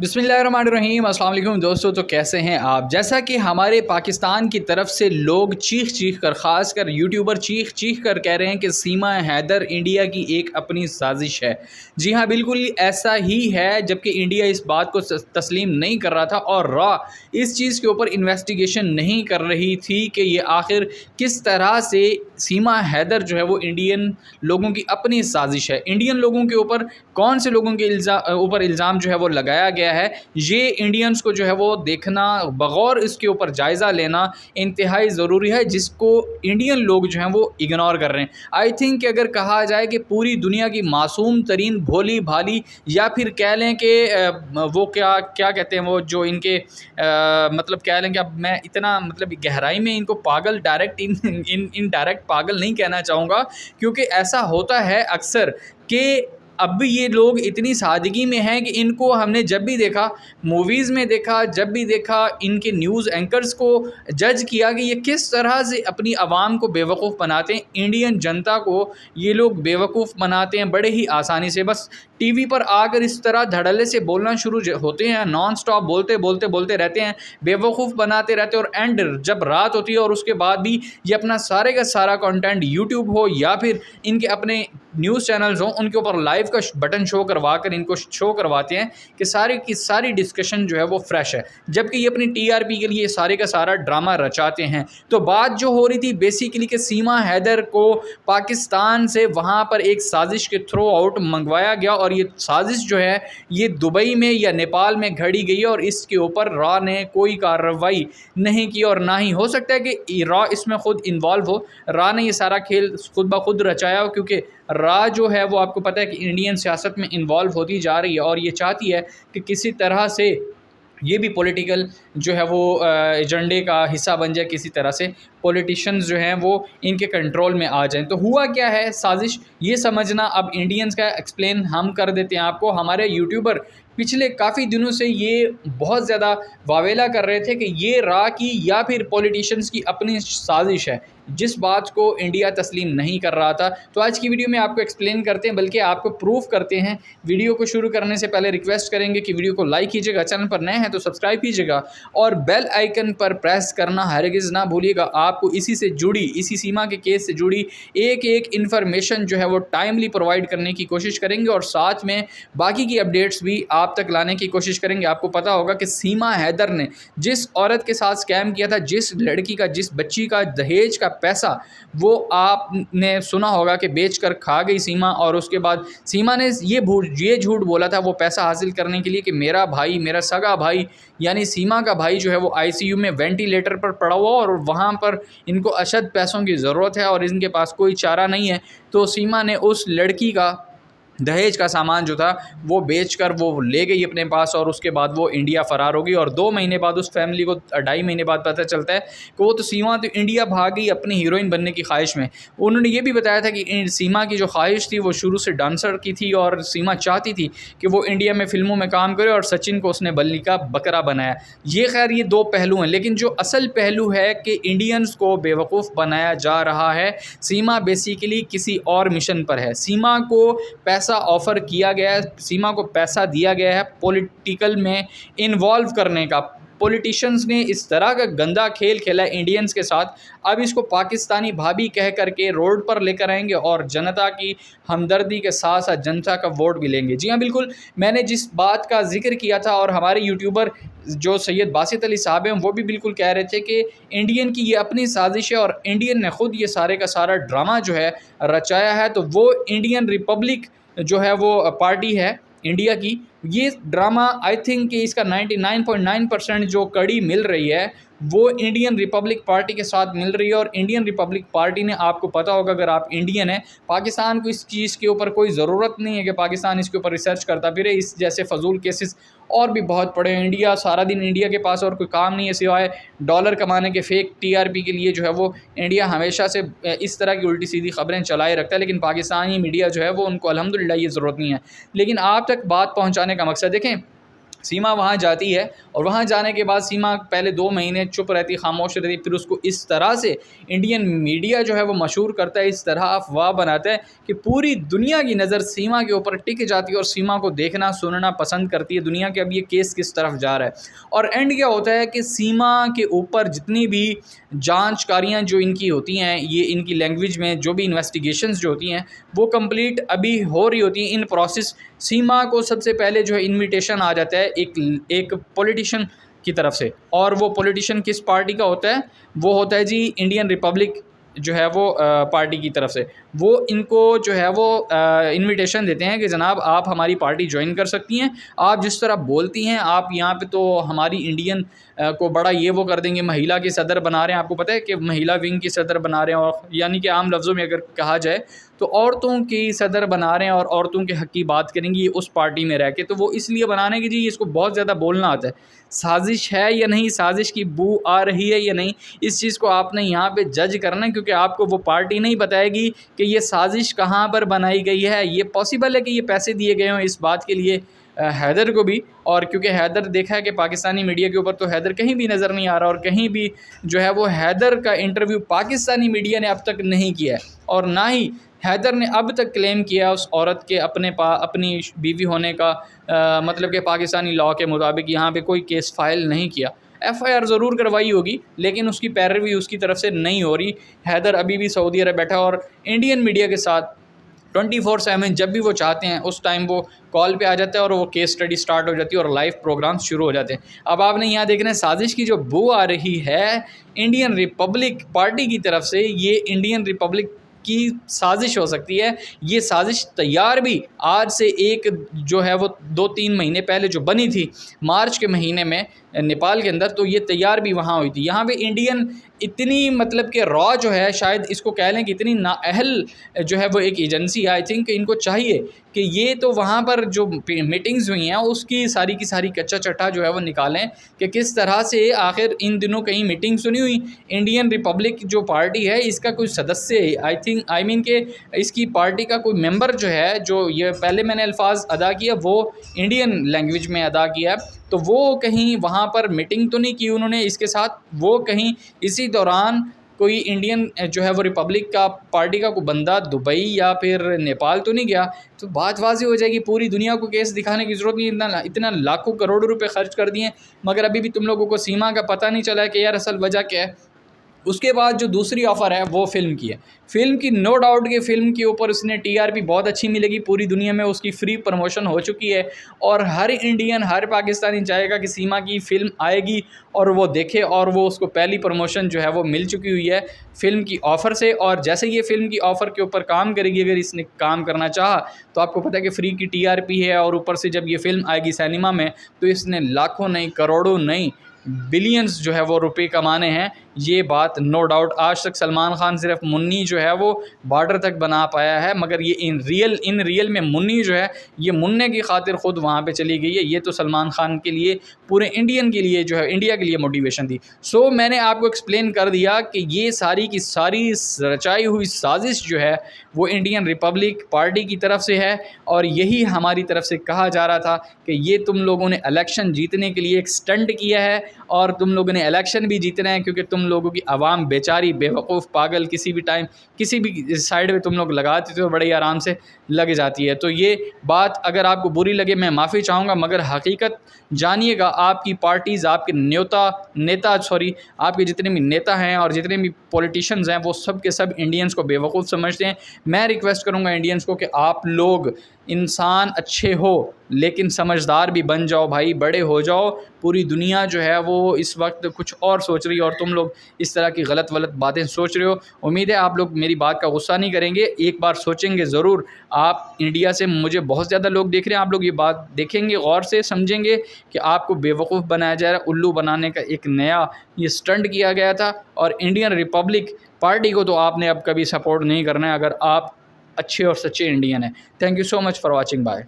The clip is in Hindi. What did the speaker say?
बिस्मिल्लाहिर्रहमानिर्रहीम अस्सलाम वालेकुम दोस्तों। तो कैसे हैं आप? जैसा कि हमारे पाकिस्तान की तरफ से लोग चीख चीख कर, ख़ास कर यूट्यूबर चीख चीख कर कह रहे हैं कि सीमा हैदर इंडिया की एक अपनी साजिश है। जी हाँ, बिल्कुल ऐसा ही है, जबकि इंडिया इस बात को तस्लीम नहीं कर रहा था और रॉ इस चीज़ के ऊपर इन्वेस्टिगेशन नहीं कर रही थी कि ये आखिर किस तरह से सीमा हैदर जो है वो इंडियन लोगों की अपनी साजिश है। इंडियन लोगों के ऊपर कौन से लोगों के ऊपर इल्ज़ाम जो है वो लगाया गया है, ये इंडियंस को जो है वो देखना, बगौर इसके ऊपर जायज़ा लेना इंतहाई ज़रूरी है, जिसको इंडियन लोग जो हैं वो इग्नोर कर रहे हैं। आई थिंक अगर कहा जाए कि पूरी दुनिया की मासूम तरीन भोली भाली, या फिर कह लें कि वो क्या क्या कहते हैं, वो जो इनके मतलब कह लें कि अब मैं इतना मतलब गहराई में इनको पागल डायरेक्ट इन डायरेक्ट पागल नहीं कहना चाहूँगा, क्योंकि ऐसा होता है अक्सर कि अब भी ये लोग इतनी सादगी में हैं कि इनको हमने जब भी देखा, मूवीज़ में देखा, जब भी देखा, इनके न्यूज़ एंकर्स को जज किया कि ये किस तरह से अपनी आवाम को बेवकूफ़ बनाते हैं। इंडियन जनता को ये लोग बेवकूफ़ बनाते हैं बड़े ही आसानी से। बस टीवी पर आकर इस तरह धड़ल्ले से बोलना शुरू होते हैं, नॉन स्टॉप बोलते रहते हैं, बेवकूफ़ बनाते रहते हैं, और एंड जब रात होती है और उसके बाद भी ये अपना सारे का सारा कंटेंट यूट्यूब हो या फिर इनके अपने न्यूज़ चैनल्स हों, उनके ऊपर लाइव का बटन शो करवा कर इनको शो करवाते हैं कि सारी की सारी डिस्कशन जो है वो फ्रेश है, जबकि ये अपनी टीआरपी के लिए सारे का सारा ड्रामा रचाते हैं। तो बात जो हो रही थी बेसिकली कि सीमा हैदर को पाकिस्तान से वहाँ पर एक साजिश के थ्रू आउट मंगवाया गया, और ये साजिश जो है ये दुबई में या नेपाल में घड़ी गई है, और इसके ऊपर रॉ ने कोई कार्रवाई नहीं की, और ना ही हो सकता है कि रॉ इसमें ख़ुद इन्वॉल्व हो। रॉ ने ये सारा खेल खुद ब खुद रचाया हो, क्योंकि रॉ जो है वो आपको पता है कि इंडियन सियासत में इन्वॉल्व होती जा रही है, और ये चाहती है कि किसी तरह से ये भी पॉलिटिकल जो है वो एजेंडे का हिस्सा बन जाए, किसी तरह से पॉलिटिशियंस जो हैं वो इनके कंट्रोल में आ जाएं। तो हुआ क्या है साजिश, ये समझना अब इंडियंस का एक्सप्लेन हम कर देते हैं आपको। हमारे यूट्यूबर पिछले काफ़ी दिनों से ये बहुत ज़्यादा वावेला कर रहे थे कि ये रॉ की या फिर पॉलिटिशियंस की अपनी साजिश है, जिस बात को इंडिया तस्लीम नहीं कर रहा था। तो आज की वीडियो में आपको एक्सप्लेन करते हैं, बल्कि आपको प्रूफ करते हैं। वीडियो को शुरू करने से पहले रिक्वेस्ट करेंगे कि वीडियो को लाइक कीजिएगा, चैनल पर नए हैं तो सब्सक्राइब कीजिएगा, और बेल आइकन पर प्रेस करना हरगिज़ ना भूलिएगा। आपको इसी से जुड़ी, इसी सीमा के केस से जुड़ी एक एक इन्फॉर्मेशन जो है वो टाइमली प्रोवाइड करने की कोशिश करेंगे, और साथ में बाकी की अपडेट्स भी आप तक लाने की कोशिश करेंगे। आपको पता होगा कि सीमा हैदर ने जिस औरत के साथ स्कैम किया था, जिस लड़की का, जिस बच्ची का दहेज का पैसा वो आपने सुना होगा कि बेचकर खा गई सीमा, और उसके बाद सीमा ने ये झूठ बोला था वो पैसा हासिल करने के लिए कि मेरा भाई, मेरा सगा भाई यानी सीमा का भाई जो है वो आईसीयू में वेंटिलेटर पर पड़ा हुआ, और वहाँ पर इनको अशद पैसों की ज़रूरत है और इनके पास कोई चारा नहीं है। तो सीमा ने उस लड़की का दहेज का सामान जो था वो बेचकर वो ले गई अपने पास, और उसके बाद वो इंडिया फ़रार हो गई। और 2 महीने बाद उस फैमिली को, 2.5 महीने बाद पता चलता है कि वो तो सीमा तो इंडिया भाग गई अपनी हीरोइन बनने की ख्वाहिश में। उन्होंने ये भी बताया था कि सीमा की जो ख्वाहिश थी वो शुरू से डांसर की थी, और सीमा चाहती थी कि वो इंडिया में फ़िल्मों में काम करे, और सचिन को उसने बल्ली का बकरा बनाया। ये खैर ये 2 पहलू हैं, लेकिन जो असल पहलू है कि इंडियंस को बेवकूफ़ बनाया जा रहा है। सीमा बेसिकली किसी और मिशन पर है। सीमा को पैसा ऑफ़र किया गया है, सीमा को पैसा दिया गया है पॉलिटिकल में इन्वॉल्व करने का। पॉलिटिशियंस ने इस तरह का गंदा खेल खेला है इंडियंस के साथ। अब इसको पाकिस्तानी भाभी कह करके रोड पर लेकर आएंगे, और जनता की हमदर्दी के साथ साथ जनता का वोट भी लेंगे। जी हाँ, बिल्कुल मैंने जिस बात का जिक्र किया था, और हमारे यूट्यूबर जो सैयद बासित अली साहब हैं वो भी बिल्कुल कह रहे थे कि इंडियन की ये अपनी साजिश है, और इंडियन ने ख़ुद ये सारे का सारा ड्रामा जो है रचाया है। तो वो इंडियन रिपब्लिक जो है वो पार्टी है इंडिया की, ये ड्रामा आई थिंक कि इसका 99.9% जो कड़ी मिल रही है वो इंडियन रिपब्लिक पार्टी के साथ मिल रही है। और इंडियन रिपब्लिक पार्टी ने, आपको पता होगा अगर आप इंडियन हैं, पाकिस्तान को इस चीज़ के ऊपर कोई ज़रूरत नहीं है कि पाकिस्तान इसके ऊपर रिसर्च करता फिरे। इस जैसे फजूल केसेस और भी बहुत पड़े हैं। इंडिया सारा दिन, इंडिया के पास और कोई काम नहीं है सिवाय डॉलर कमाने के, फेक टीआरपी के लिए जो है वो इंडिया हमेशा से इस तरह की उल्टी सीधी खबरें चलाए रखता है। लेकिन पाकिस्तानी मीडिया जो है वो उनको अल्हम्दुलिल्लाह ये ज़रूरत नहीं है। लेकिन आप तक बात पहुँचाने का मकसद देखें, सीमा वहाँ जाती है और वहाँ जाने के बाद सीमा पहले 2 महीने चुप रहती, खामोश रहती, फिर उसको इस तरह से इंडियन मीडिया जो है वो मशहूर करता है, इस तरह अफ़वाह बनाता है कि पूरी दुनिया की नज़र सीमा के ऊपर टिक जाती है और सीमा को देखना सुनना पसंद करती है दुनिया कि अब ये केस किस तरफ जा रहा है। और एंड क्या होता है कि सीमा के ऊपर जितनी भी जांचकारियां जो इनकी होती हैं, ये इनकी लैंग्वेज में जो भी इन्वेस्टिगेशंस जो होती हैं वो कंप्लीट अभी हो रही होती हैं इन प्रोसेस। सीमा को सबसे पहले जो है इनविटेशन आ जाता है एक पॉलिटिशियन की तरफ से, और वो पॉलिटिशियन किस पार्टी का होता है? वो होता है जी इंडियन रिपब्लिक जो है वो पार्टी की तरफ से। वो इनको जो है वो इनविटेशन देते हैं कि जनाब आप हमारी पार्टी ज्वाइन कर सकती हैं, आप जिस तरह बोलती हैं आप यहाँ पे तो हमारी इंडियन को बड़ा ये वो कर देंगे, महिला के सदर बना रहे हैं। आपको पता है कि महिला विंग की सदर बना रहे हैं, और यानी कि आम लफ्ज़ों में अगर कहा जाए तो औरतों की सदर बना रहे हैं और औरतों के हक़ की बात करेंगी उस पार्टी में रह के। तो वो इसलिए बना रहे हैं कि जी इसको बहुत ज़्यादा बोलना आता है। साजिश है या नहीं, साजिश की बू आ रही है या नहीं, इस चीज़ को आपने यहाँ पे जज करना है, क्योंकि आपको वो पार्टी नहीं बताएगी कि ये साजिश कहाँ पर बनाई गई है। ये पॉसिबल है कि ये पैसे दिए गए हों इस बात के लिए हैदर को भी, और क्योंकि हैदर देखा है कि पाकिस्तानी मीडिया के ऊपर तो हैदर कहीं भी नज़र नहीं आ रहा, और कहीं भी जो है वो हैदर का इंटरव्यू पाकिस्तानी मीडिया ने अब तक नहीं किया है, और ना ही हैदर ने अब तक क्लेम किया उस औरत के अपनी बीवी होने का, मतलब कि पाकिस्तानी लॉ के मुताबिक यहाँ पे कोई केस फाइल नहीं किया। एफ़आईआर ज़रूर करवाई होगी लेकिन उसकी पैरवी उसकी तरफ से नहीं हो रही। हैदर अभी भी सऊदी अरब बैठा और इंडियन मीडिया के साथ 24/7 जब भी वो चाहते हैं उस टाइम वो कॉल पे आ जाता है और वो केस स्टडी स्टार्ट हो जाती है और लाइव प्रोग्राम्स शुरू हो जाते हैं। अब आपने यहाँ देखना है साजिश की जो बू आ रही है इंडियन रिपब्लिक पार्टी की तरफ से, ये इंडियन रिपब्लिक की साजिश हो सकती है। ये साजिश तैयार भी आज से एक जो है वो 2-3 महीने पहले जो बनी थी मार्च के महीने में नेपाल के अंदर, तो ये तैयार भी वहाँ हुई थी। यहाँ पे इंडियन इतनी मतलब कि रॉ जो है, शायद इसको कह लें कि इतनी नाअहल जो है वो एक एजेंसी है। आई थिंक इनको चाहिए कि ये तो वहाँ पर जो मीटिंग्स हुई हैं उसकी सारी की सारी कच्चा चट्टा जो है वो निकालें कि किस तरह से आखिर इन दिनों कहीं मीटिंग सुनी हुई इंडियन रिपब्लिक जो पार्टी है इसका कोई सदस्य, आई मीन के इसकी पार्टी का कोई मेंबर जो है, जो ये पहले मैंने अल्फाज अदा किया वो इंडियन लैंग्वेज में अदा किया, तो वो कहीं वहाँ पर मीटिंग तो नहीं की उन्होंने इसके साथ, वो कहीं इसी दौरान कोई इंडियन जो है वो रिपब्लिक का पार्टी का कोई बंदा दुबई या फिर नेपाल तो नहीं गया। तो बात वाज़ी हो जाएगी, पूरी दुनिया को केस दिखाने की ज़रूरत नहीं, इतना लाखों करोड़ों रुपए खर्च कर दिए मगर अभी भी तुम लोगों को सीमा का पता नहीं चला है कि यार असल वजह क्या है। उसके बाद जो दूसरी ऑफ़र है वो फ़िल्म की है। फ़िल्म की नो डाउट कि फ़िल्म के ऊपर उसने टीआरपी बहुत अच्छी मिलेगी, पूरी दुनिया में उसकी फ्री प्रमोशन हो चुकी है और हर इंडियन हर पाकिस्तानी चाहेगा कि सीमा की फ़िल्म आएगी और वो देखे, और वो उसको पहली प्रमोशन जो है वो मिल चुकी हुई है फ़िल्म की ऑफ़र से। और जैसे ये फ़िल्म की ऑफ़र के ऊपर काम करेगी, अगर इसने काम करना चाहा तो आपको पता है कि फ्री की टीआरपी है, और ऊपर से जब ये फ़िल्म आएगी सिनेमा में तो इसने लाखों नहीं करोड़ों नहीं बिलियंस जो है वो रुपए कमाने हैं, ये बात नो डाउट। आज तक सलमान खान सिर्फ मुन्नी जो है वो बॉर्डर तक बना पाया है, मगर ये इन रियल में मुन्नी जो है ये मुन्ने की खातिर ख़ुद वहाँ पे चली गई है। ये तो सलमान खान के लिए, पूरे इंडियन के लिए जो है, इंडिया के लिए मोटिवेशन थी। सो मैंने आपको एक्सप्लेन कर दिया कि ये सारी की सारी रचाई हुई साजिश जो है वो इंडियन रिपब्लिक पार्टी की तरफ से है, और यही हमारी तरफ से कहा जा रहा था कि ये तुम लोगों ने इलेक्शन जीतने के लिए एक स्टंट किया है, और तुम लोगों ने इलेक्शन भी जीतना है क्योंकि तुम लोगों की आवाम बेचारी बेवकूफ़ पागल किसी भी टाइम किसी भी साइड में तुम लोग लगाते थे तो बड़े आराम से लग जाती है। तो ये बात अगर आपको बुरी लगे मैं माफ़ी चाहूँगा, मगर हकीकत जानिएगा आपकी पार्टीज़, आपके नेता आपके जितने भी नेता हैं और जितने भी पॉलिटिशियंस हैं वो सब के सब इंडियंस को बेवकूफ़ समझते हैं। मैं रिक्वेस्ट करूँगा इंडियंस को कि आप लोग इंसान अच्छे हो लेकिन समझदार भी बन जाओ भाई, बड़े हो जाओ। पूरी दुनिया जो है वो इस वक्त कुछ और सोच रही है और तुम लोग इस तरह की गलत बातें सोच रहे हो। उम्मीद है आप लोग मेरी बात का गुस्सा नहीं करेंगे, एक बार सोचेंगे ज़रूर। आप इंडिया से मुझे बहुत ज़्यादा लोग देख रहे हैं, आप लोग ये बात देखेंगे गौर से, समझेंगे कि आपको बेवकूफ़ बनाया जा रहा है, उल्लू बनाने का एक नया ये स्टंट किया गया था। और इंडियन रिपब्लिक पार्टी को तो आपने अब कभी सपोर्ट नहीं करना है अगर आप अच्छे और सच्चे इंडियन हैं। Thank you so much for watching, bye.